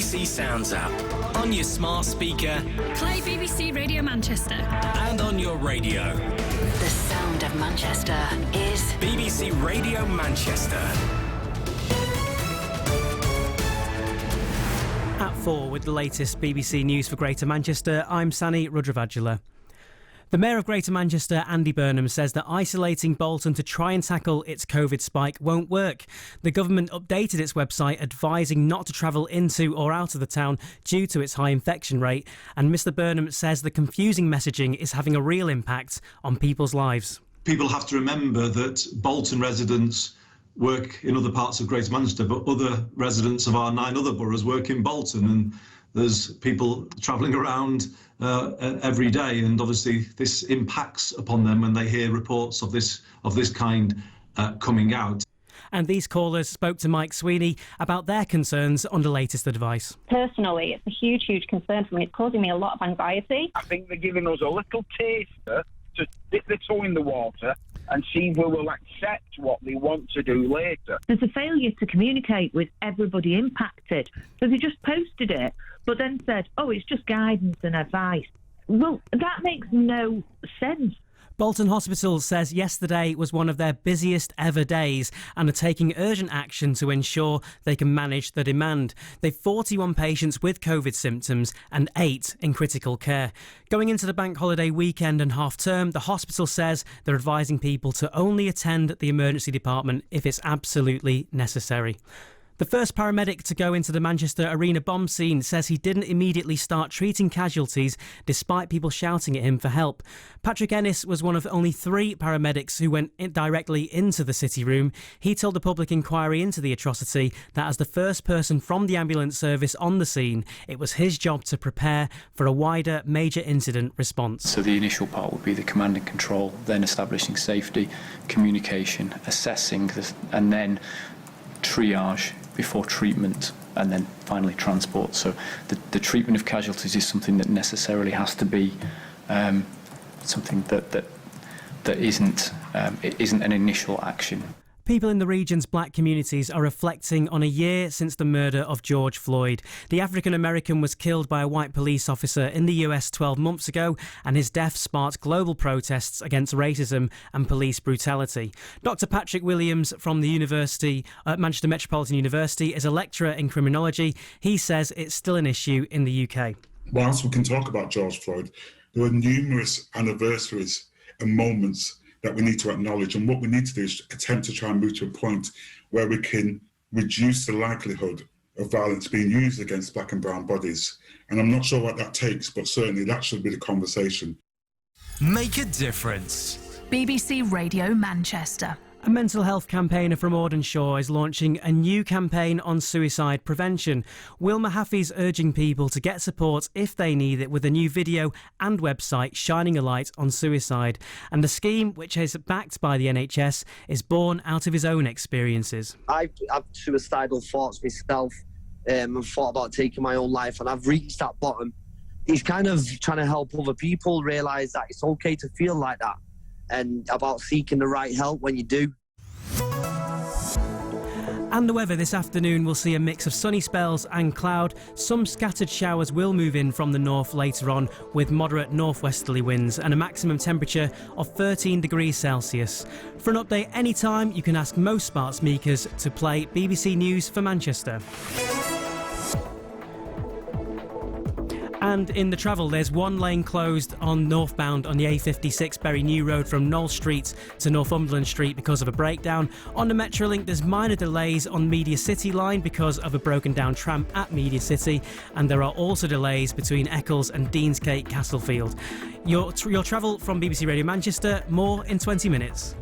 BBC Sounds app, on your smart speaker, Play BBC Radio Manchester. and on your radio. The sound of Manchester is BBC Radio Manchester. At 4 with the latest BBC News for Greater Manchester, I'm Sanny Rudravajhala. The Mayor of Greater Manchester, Andy Burnham, says that isolating Bolton to try and tackle its COVID spike won't work. The government updated its website advising not to travel into or out of the town due to its high infection rate, and Mr Burnham says the confusing messaging is having a real impact on people's lives. People have to remember that Bolton residents work in other parts of Greater Manchester, but other residents of our 9 other boroughs work in Bolton, and there's people travelling around every day, and obviously this impacts upon them when they hear reports of this kind coming out. And these callers spoke to Mike Sweeney about their concerns on the latest advice. Personally, it's a huge, huge concern for me. It's causing me a lot of anxiety. I think they're giving us a little taster to dip the toe in the water and see if we will accept what they want to do later. There's a failure to communicate with everybody impacted. So they just posted it, but then said, oh, it's just guidance and advice. Well, that makes no sense. Bolton Hospital says yesterday was one of their busiest ever days and are taking urgent action to ensure they can manage the demand. They've 41 patients with COVID symptoms and 8 in critical care. Going into the bank holiday weekend and half term, the hospital says they're advising people to only attend the emergency department if it's absolutely necessary. The first paramedic to go into the Manchester Arena bomb scene says he didn't immediately start treating casualties despite people shouting at him for help. Patrick Ennis was one of only 3 paramedics who went directly into the city room. He told the public inquiry into the atrocity that as the first person from the ambulance service on the scene, it was his job to prepare for a wider major incident response. So the initial part would be the command and control, then establishing safety, communication, assessing, and then triage before treatment, and then finally transport. So the treatment of casualties is something that necessarily has to be something that isn't an initial action. People in the region's black communities are reflecting on a year since the murder of George Floyd. The African-American was killed by a white police officer in the US 12 months ago, and his death sparked global protests against racism and police brutality. Dr. Patrick Williams from the Manchester Metropolitan University is a lecturer in criminology. He says it's still an issue in the UK. Whilst we can talk about George Floyd, there were numerous anniversaries and moments that we need to acknowledge, and what we need to do is attempt to try and move to a point where we can reduce the likelihood of violence being used against black and brown bodies. And I'm not sure what that takes, but certainly that should be the conversation. Make a difference. BBC Radio Manchester. A mental health campaigner from Audenshaw is launching a new campaign on suicide prevention. Wilma Haffey's urging people to get support if they need it with a new video and website shining a light on suicide. And the scheme, which is backed by the NHS, is born out of his own experiences. I've had suicidal thoughts myself and thought about taking my own life, and I've reached that bottom. He's kind of trying to help other people realise that it's okay to feel like that, and about seeking the right help when you do. And the weather this afternoon will see a mix of sunny spells and cloud. Some scattered showers will move in from the north later on with moderate northwesterly winds and a maximum temperature of 13 degrees Celsius. For an update anytime, you can ask most smart speakers to play BBC News for Manchester. And in the travel, there's one lane closed on northbound on the A56 Bury New Road from Knoll Street to Northumberland Street because of a breakdown. On the Metrolink, there's minor delays on Media City line because of a broken down tram at Media City, and there are also delays between Eccles and Deansgate Castlefield. Your travel from BBC Radio Manchester, more in 20 minutes.